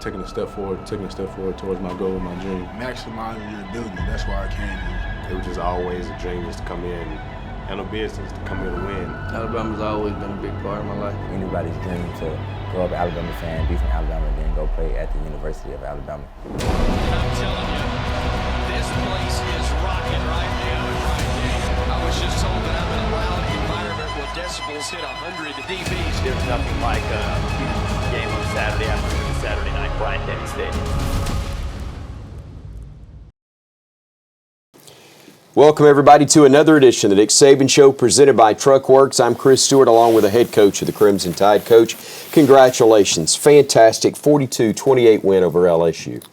taking a step forward towards my goal, my dream. Maximizing your ability, that's why I came here. It was just always a dream just to come in, handle business, to come here to win. Alabama's always been a big part of my life. Anybody's dream to grow up an Alabama fan, be from Alabama, and then go play at the University of Alabama. I'm telling you, this place is rocking right now. I was just told that I'm in a loud environment where decibels hit 100 dBs. There's nothing like a huge game on Saturday afternoon, Saturday night, Bryant-Denny Stadium. Welcome, everybody, to another edition of the Nick Saban Show presented by Truckworks. I'm Chris Stewart, along with the head coach of the Crimson Tide. Coach, congratulations. Fantastic 42-28 win over LSU.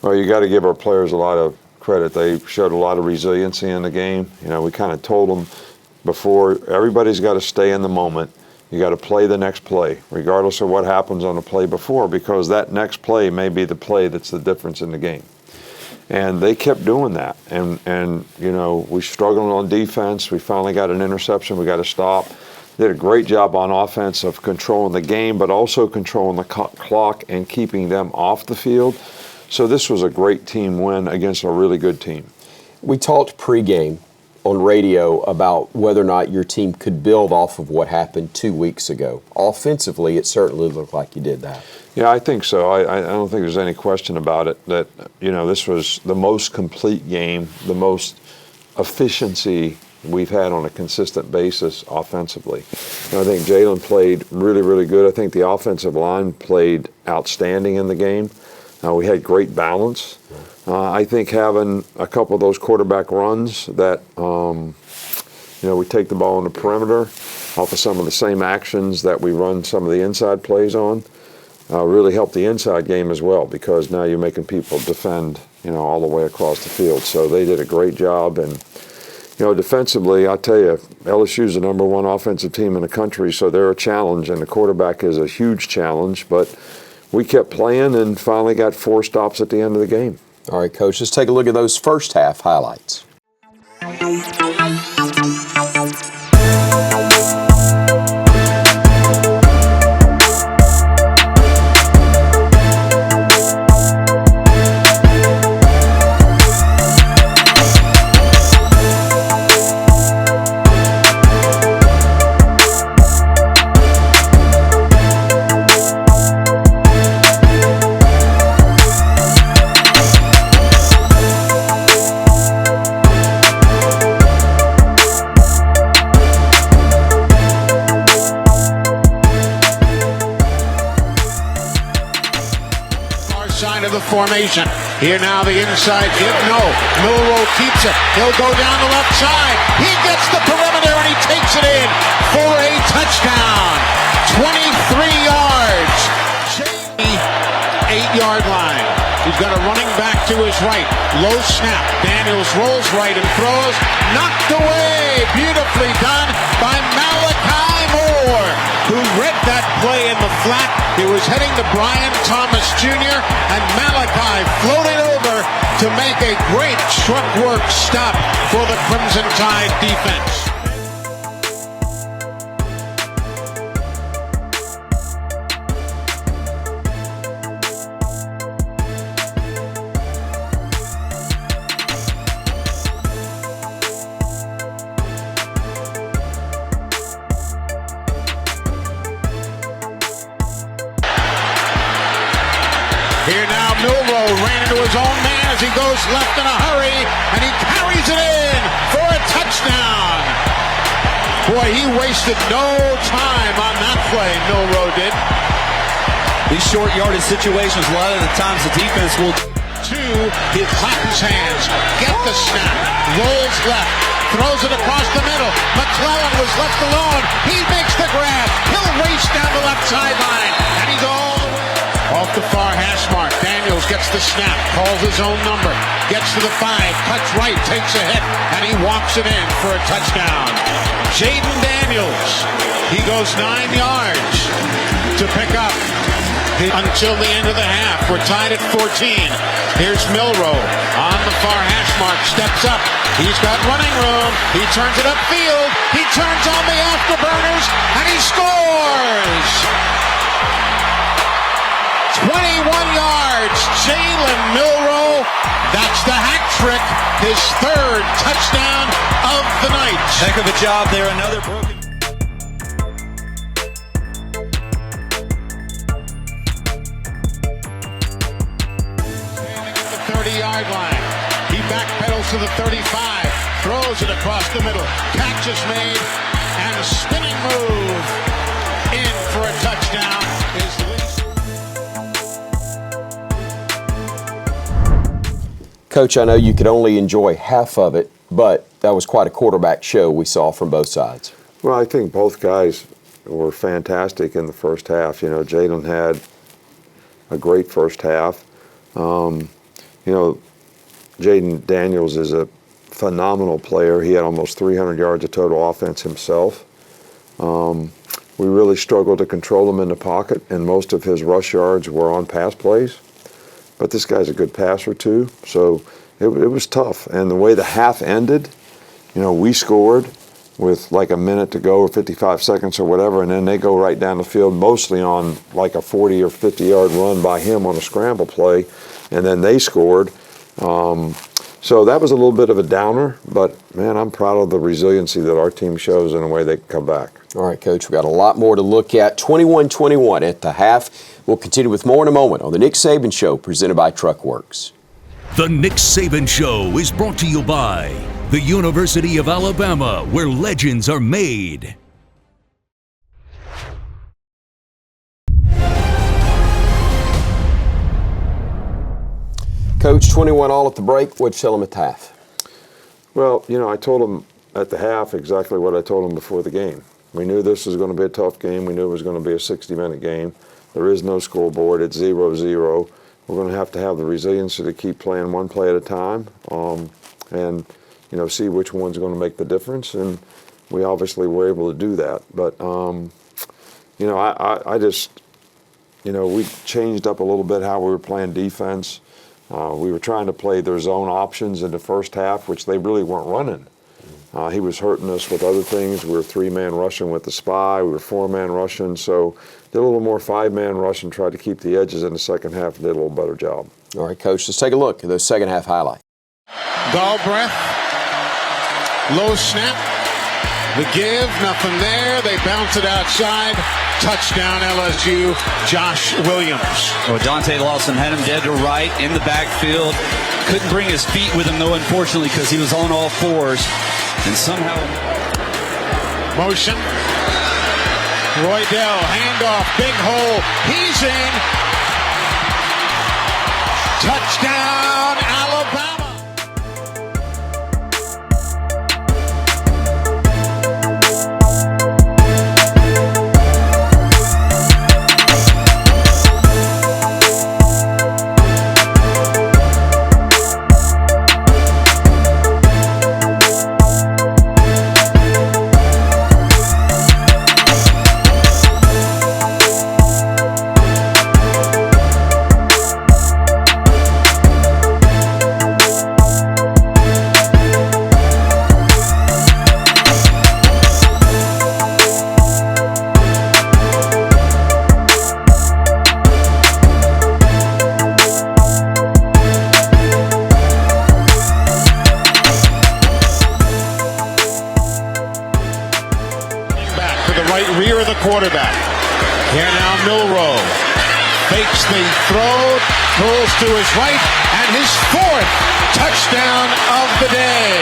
Well, you got to give our players a lot of credit. They showed a lot of resiliency in the game. You know, we kind of told them before, everybody's got to stay in the moment. You got to play the next play, regardless of what happens on the play before, because that next play may be the play that's the difference in the game. And they kept doing that. And you know, we struggled on defense. We finally got an interception. We got to stop. Did a great job on offense of controlling the game, but also controlling the clock and keeping them off the field. So this was a great team win against a really good team. We talked pregame on radio about whether or not your team could build off of what happened 2 weeks ago. Offensively, it certainly looked like you did that. Yeah, I think so. I don't think there's any question about it that, you know, this was the most complete game, the most efficiency we've had on a consistent basis offensively. And I think Jalen played really, really good. I think the offensive line played outstanding in the game. We had great balance. I think having a couple of those quarterback runs that, you know, we take the ball on the perimeter off of some of the same actions that we run some of the inside plays on, really helped the inside game as well, because now you're making people defend, you know, all the way across the field. So they did a great job. And, you know, defensively, I tell you, LSU's the #1 offensive team in the country, so they're a challenge, and the quarterback is a huge challenge. But we kept playing and finally got 4 stops at the end of the game. All right, Coach, let's take a look at those first half highlights. Formation. Here now the inside give. No. Milroe keeps it. He'll go down the left side. He gets the perimeter and he takes it in for a touchdown. 23 yards. 8-yard line. He's got a running back to his right. Low snap. Daniels rolls right and throws. Knocked away. Beautifully done by Malachi Moore, who read that play in the flat. He was heading to Brian Thomas Jr., and Malachi floated over to make a great truck work stop for the Crimson Tide defense. Here now, Milroe ran into his own man as he goes left in a hurry, and he carries it in for a touchdown. Boy, he wasted no time on that play, Milroe did. These short yardage situations, a lot of the times the defense will... He claps his hands, get the snap, rolls left, throws it across the middle. McClellan was left alone. He makes the grab. He'll race down the left sideline, and he's all the way off the far hash mark. Daniels gets the snap, calls his own number, gets to the 5, cuts right, takes a hit, and he walks it in for a touchdown. Jaden Daniels, he goes 9 yards to pick up until the end of the half. We're tied at 14. Here's Milroe on the far hash mark, steps up. He's got running room. He turns it upfield. He turns on the afterburners, and he scores! 21 yards. Jalen Milroe, that's the hat trick. His third touchdown of the night. Heck of a job there. Another broken. 30-yard line. He backpedals to the 35, throws it across the middle. Catch is made, and a spinning move in for a touchdown is Coach, I know you could only enjoy half of it, but that was quite a quarterback show we saw from both sides. Well, I think both guys were fantastic in the first half. You know, Jalen had a great first half. You know, Jaden Daniels is a phenomenal player. He had almost 300 yards of total offense himself. We really struggled to control him in the pocket, and most of his rush yards were on pass plays. But this guy's a good passer too, so it was tough. And the way the half ended, you know, we scored with like a minute to go or 55 seconds or whatever, and then they go right down the field, mostly on like a 40 or 50-yard run by him on a scramble play, and then they scored. So that was a little bit of a downer, but, man, I'm proud of the resiliency that our team shows in a way they can come back. All right, Coach, we've got a lot more to look at. 21-21 at the half. We'll continue with more in a moment on the Nick Saban Show, presented by Truckworks. The Nick Saban Show is brought to you by the University of Alabama, where legends are made. Coach, 21 all at the break. What'd you tell him at the half? Well, you know, I told him at the half exactly what I told him before the game. We knew this was going to be a tough game. We knew it was going to be a 60-minute game. There is no scoreboard. It's 0-0. We're going to have the resiliency to keep playing one play at a time, and you know, see which one's going to make the difference. And we obviously were able to do that. But you know, I just, you know, we changed up a little bit how we were playing defense. We were trying to play their zone options in the first half, which they really weren't running. He was hurting us with other things. We were 3-man rushing with the spy. We were 4-man rushing. So did a little more 5-man rush and tried to keep the edges in the second half and did a little better job. All right, Coach, let's take a look at those second half highlights. Galbraith, low snap, the give, nothing there. They bounce it outside. Touchdown LSU, Josh Williams. Well, Dante Lawson had him dead to right in the backfield. Couldn't bring his feet with him, though, unfortunately, because he was on all fours. And somehow... Motion. Roydell, handoff, big hole. He's in. Touchdown, Alabama. Rear of the quarterback. Here now Milroe fakes the throw, throws to his right, and his fourth touchdown of the day.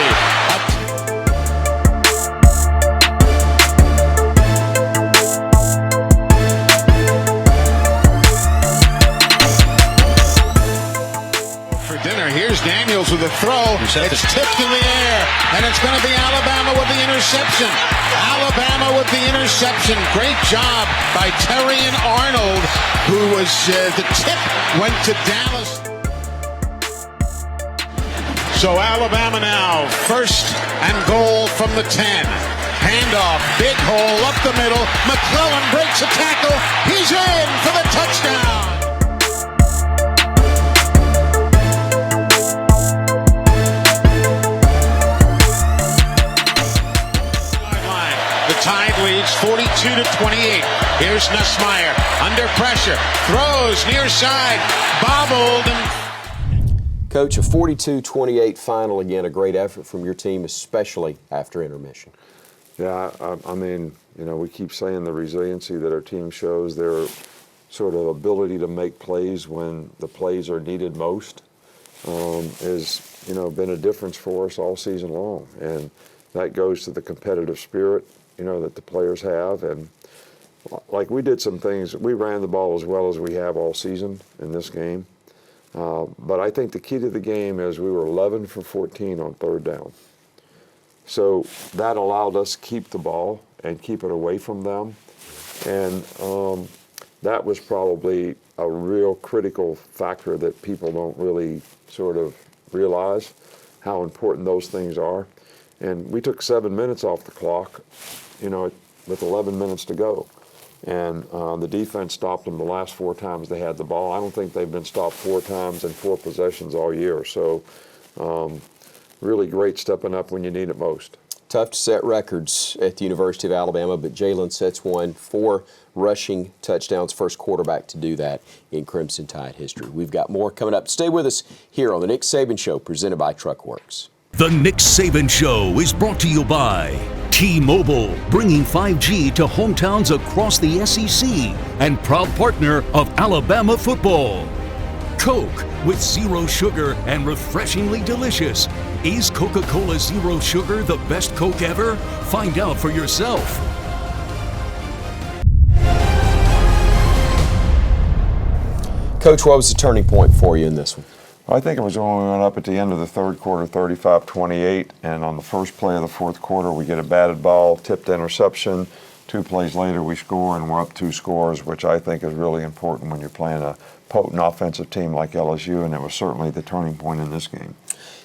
For dinner, here's Daniels with a throw. It's tipped in the air, and it's going to be Alabama with the interception. Alabama with the interception. Great job by Terry and Arnold, who was the tip went to Dallas. So Alabama now, 1st and goal from the 10. Handoff, big hole up the middle. McClellan breaks a tackle. He's in for the touchdown. Tide leads 42-28. Here's Nussmeier under pressure, throws near side, bobbled. Coach, a 42-28 final again, a great effort from your team, especially after intermission. Yeah, I mean, you know, we keep saying the resiliency that our team shows, their sort of ability to make plays when the plays are needed most has, you know, been a difference for us all season long. And that goes to the competitive spirit, you know, that the players have. And like we did some things, we ran the ball as well as we have all season in this game. But I think the key to the game is we were 11 for 14 on third down. So that allowed us to keep the ball and keep it away from them. And that was probably a real critical factor that people don't really sort of realize how important those things are. And we took 7 minutes off the clock, you know, with 11 minutes to go. And the defense stopped them the last 4 times they had the ball. I don't think they've been stopped 4 times in 4 possessions all year. So really great stepping up when you need it most. Tough to set records at the University of Alabama, but Jalen sets one, 4 rushing touchdowns, first quarterback to do that in Crimson Tide history. We've got more coming up. Stay with us here on the Nick Saban Show, presented by Truckworks. The Nick Saban Show is brought to you by T-Mobile, bringing 5G to hometowns across the SEC and proud partner of Alabama football. Coke, with zero sugar and refreshingly delicious. Is Coca-Cola Zero Sugar the best Coke ever? Find out for yourself. Coach, what was the turning point for you in this one? I think it was when we went up at the end of the third quarter, 35-28, and on the first play of the fourth quarter, we get a batted ball, tipped interception. 2 plays later, we score, and we're up 2 scores, which I think is really important when you're playing a potent offensive team like LSU, and it was certainly the turning point in this game.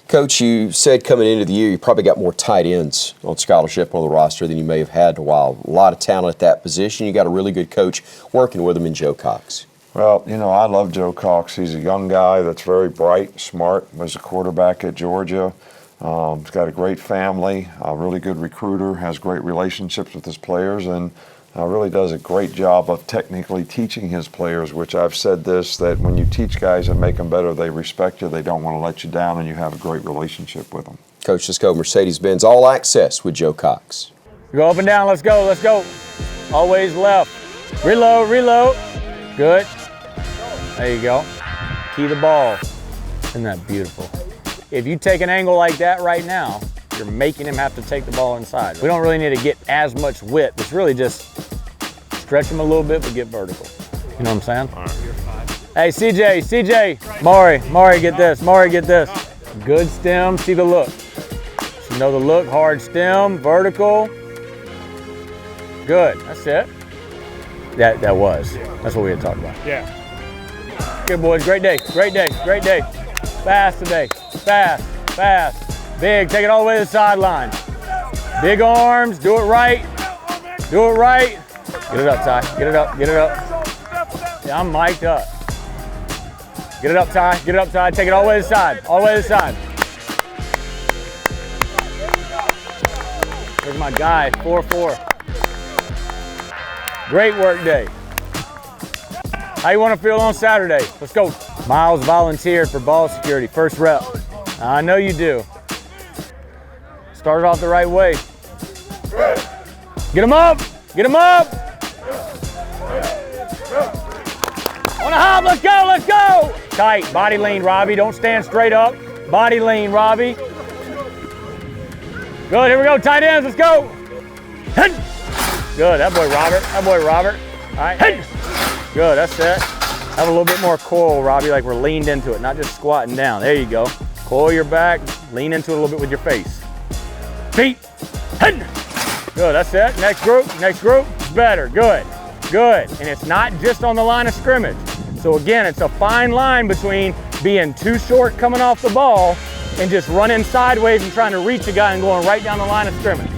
Coach, you said coming into the year you probably got more tight ends on scholarship on the roster than you may have had in a while. A lot of talent at that position. You got a really good coach working with him in Joe Cox. Well, you know, I love Joe Cox. He's a young guy that's very bright, smart, was a quarterback at Georgia. He's got a great family, a really good recruiter, has great relationships with his players, and really does a great job of technically teaching his players, which I've said this, that when you teach guys and make them better, they respect you, they don't want to let you down, and you have a great relationship with them. Coach, let's go Mercedes-Benz All Access with Joe Cox. Go up and down, let's go, let's go. Always left. Reload, reload. Good. There you go. Key the ball. Isn't that beautiful? If you take an angle like that right now, you're making him have to take the ball inside. We don't really need to get as much width. It's really just stretch him a little bit, but get vertical. You know what I'm saying? All right. Hey, CJ, Maury, get this, get this. Good stem, see the look. So know the look, hard stem, vertical. Good, that's it. That was. That's what we had talked about. Yeah. Good boys, great day. Fast today, fast. Big, take it all the way to the sideline. Big arms, do it right. Get it up, Ty, get it up. Yeah, I'm mic'd up. Get it up, Ty, take it all the way to the side, There's my guy, 4-4. Great work day. How you want to feel on Saturday? Let's go. Miles volunteered for ball security, first rep. I know you do. Started off the right way. Get him up. On a hop, let's go. Tight, body lean, Robbie. Don't stand straight up. Body lean, Robbie. Good, here we go, tight ends, let's go. Good, that boy Robert. All right, good, that's it. Have a little bit more coil, Robbie, like we're leaned into it, not just squatting down. There you go. Coil your back, lean into it a little bit with your face. Feet. Good, that's it. Next group. It's better. Good. And it's not just on the line of scrimmage. So again, it's a fine line between being too short coming off the ball and just running sideways and trying to reach a guy and going right down the line of scrimmage.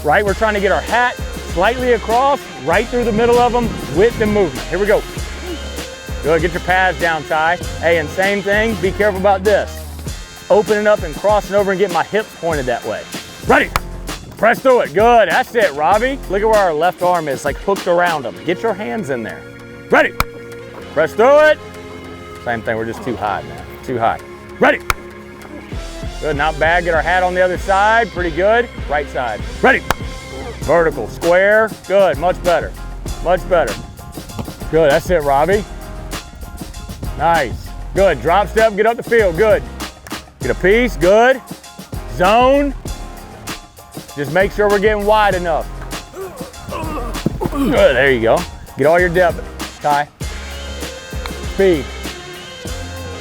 Right? We're trying to get our hat slightly across, right through the middle of them, width and movement. Here we go. Good, get your pads down, Ty. Hey, and same thing, be careful about this. Opening up and crossing over and getting my hips pointed that way. Ready. Press through it. Good. That's it, Robbie. Look at where our left arm is, like hooked around him. Get your hands in there. Ready. Press through it. Same thing. We're just too high, man. Too high. Ready. Good. Not bad. Get our hat on the other side. Pretty good. Right side. Ready. Vertical. Square. Good. Much better. Much better. Good. That's it, Robbie. Nice. Good. Drop step. Get up the field. Good. Get a piece. Good. Zone. Just make sure we're getting wide enough. Good, there you go. Get all your depth, Ty. Speed.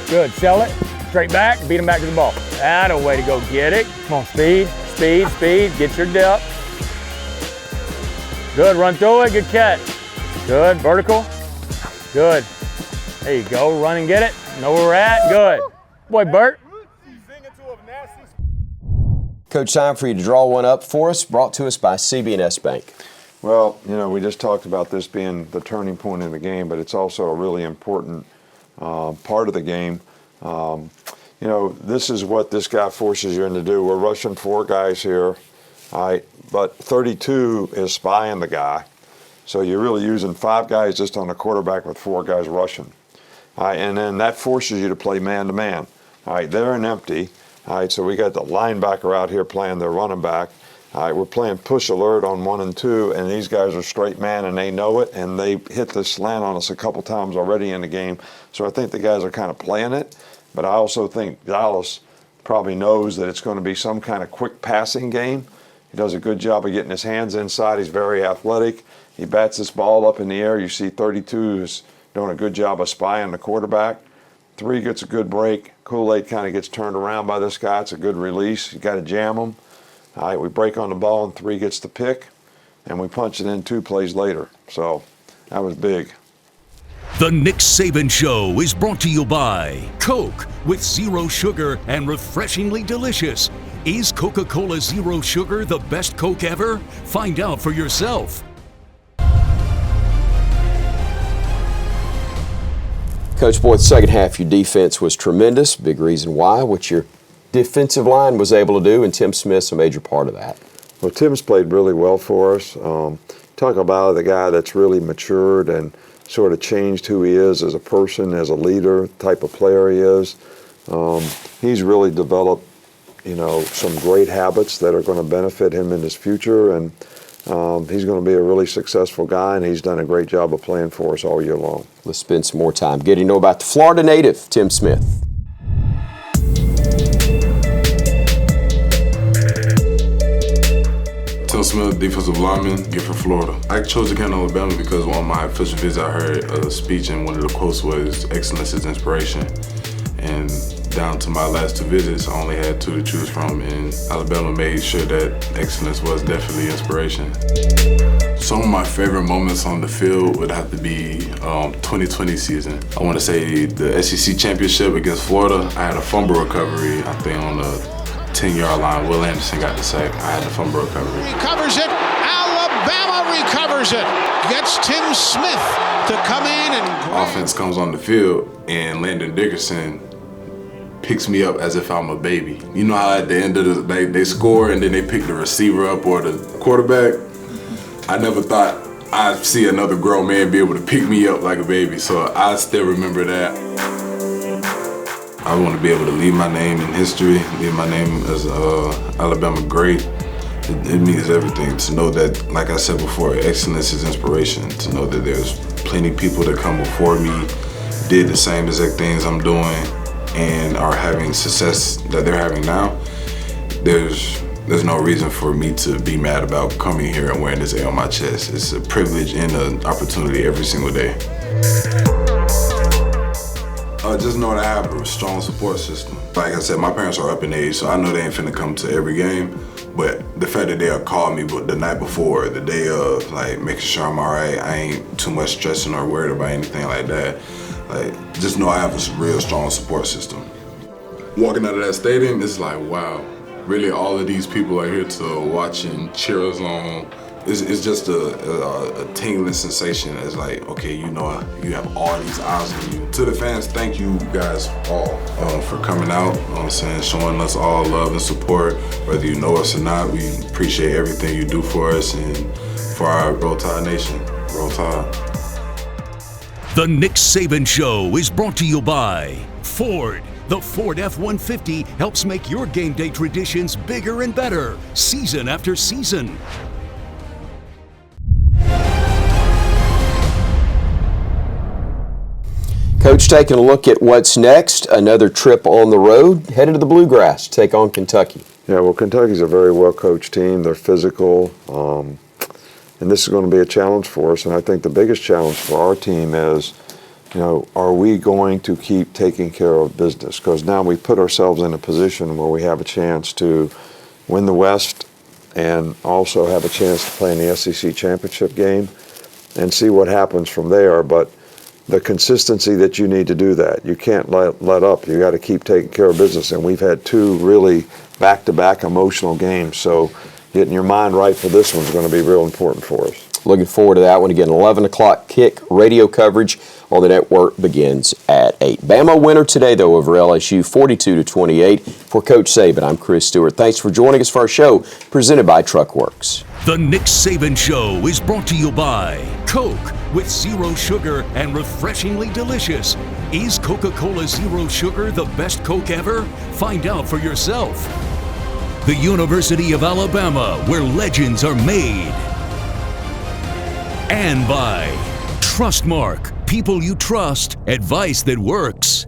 Good, sell it. Straight back, beat him back to the ball. That's a way to go get it. Come on, speed, speed, speed. Get your depth. Good, run through it, good catch. Good, vertical. Good. There you go, run and get it. Know where we're at, good. Boy, Bert. Coach, time for you to draw one up for us, brought to us by CB&S Bank. Well, you know, we just talked about this being the turning point in the game, but it's also a really important part of the game. You know, this is what this guy forces you into do. We're rushing 4 guys here, all right, but 32 is spying the guy. So you're really using 5 guys just on the quarterback with 4 guys rushing. All right, and then that forces you to play man-to-man. All right, they're an empty. All right, so we got the linebacker out here playing their running back. All right, we're playing push alert on 1 and 2, and these guys are straight man, and they know it, and they hit the slant on us a couple times already in the game. So I think the guys are kind of playing it, but I also think Dallas probably knows that it's going to be some kind of quick passing game. He does a good job of getting his hands inside. He's very athletic. He bats this ball up in the air. You see 32 is doing a good job of spying the quarterback. 3 gets a good break. Kool-Aid kind of gets turned around by this guy. It's a good release. You got to jam him. All right, we break on the ball and 3 gets the pick, and we punch it in 2 plays later. So that was big. The Nick Saban Show is brought to you by Coke with 0 sugar and refreshingly delicious. Is Coca-Cola Zero Sugar the best Coke ever? Find out for yourself. Coach, boy, the second half, your defense was tremendous. Big reason why. What your defensive line was able to do, and Tim Smith's a major part of that. Well, Tim's played really well for us. Talk about the guy that's really matured and sort of changed who he is as a person, as a leader, type of player he is. He's really developed, you know, some great habits that are going to benefit him in his future, and he's going to be a really successful guy, and he's done a great job of playing for us all year long. Let's spend some more time getting to know about the Florida native, Tim Smith. Tim Smith, defensive lineman, gift from Florida. I chose to come to Alabama because on my official visit I heard a speech, and one of the quotes was, "Excellence is inspiration." And down to my last 2 visits, I only had 2 to choose from, and Alabama made sure that excellence was definitely inspiration. Some of my favorite moments on the field would have to be 2020 season. I want to say the SEC championship against Florida. I had a fumble recovery, I think on the 10-yard line. Will Anderson got the sack. I had the fumble recovery. Recovers it. Alabama recovers it. Gets Tim Smith to come in and... Offense comes on the field, and Landon Dickerson picks me up as if I'm a baby. You know how at the end of the day they score and then they pick the receiver up or the quarterback? I never thought I'd see another grown man be able to pick me up like a baby, so I still remember that. I want to be able to leave my name in history, leave my name as Alabama great. It means everything to know that, like I said before, excellence is inspiration. To know that there's plenty of people that come before me, did the same exact things I'm doing, and are having success that they're having now. There's no reason for me to be mad about coming here and wearing this A on my chest. It's a privilege and an opportunity every single day. Just know that I have a strong support system. Like I said, my parents are up in age, so I know they ain't finna come to every game, but the fact that they'll call me the night before, the day of, like making sure I'm all right, I ain't too much stressing or worried about anything like that. Like, just know I have a real strong support system. Walking out of that stadium, it's like, wow, really all of these people are here to watch and cheer us on. It's just a tingling sensation. It's like, okay, you know, you have all these eyes on you. To the fans, thank you guys all for coming out, showing us all love and support. Whether you know us or not, we appreciate everything you do for us and for our Roll Tide Nation. Roll Tide. The Nick Saban Show is brought to you by Ford. The Ford F-150 helps make your game day traditions bigger and better, season after season. Coach, taking a look at what's next, another trip on the road, headed to the Bluegrass to take on Kentucky. Yeah, well, Kentucky's a very well-coached team. They're physical, and this is going to be a challenge for us. And I think the biggest challenge for our team is, are we going to keep taking care of business? Because now we put ourselves in a position where we have a chance to win the West and also have a chance to play in the SEC championship game and see what happens from there. But the consistency that you need to do that, you can't let up. You got to keep taking care of business. And we've had two really back-to-back emotional games. So getting your mind right for this one's going to be real important for us. Looking forward to that one. Again, 11 o'clock kick. Radio coverage on the network begins at 8. Bama winner today, though, over LSU, 42-28. For Coach Saban, I'm Chris Stewart. Thanks for joining us for our show, presented by Truckworks. The Nick Saban Show is brought to you by Coke, with zero sugar and refreshingly delicious. Is Coca-Cola Zero Sugar the best Coke ever? Find out for yourself. The University of Alabama, where legends are made. And by Trustmark, people you trust, advice that works.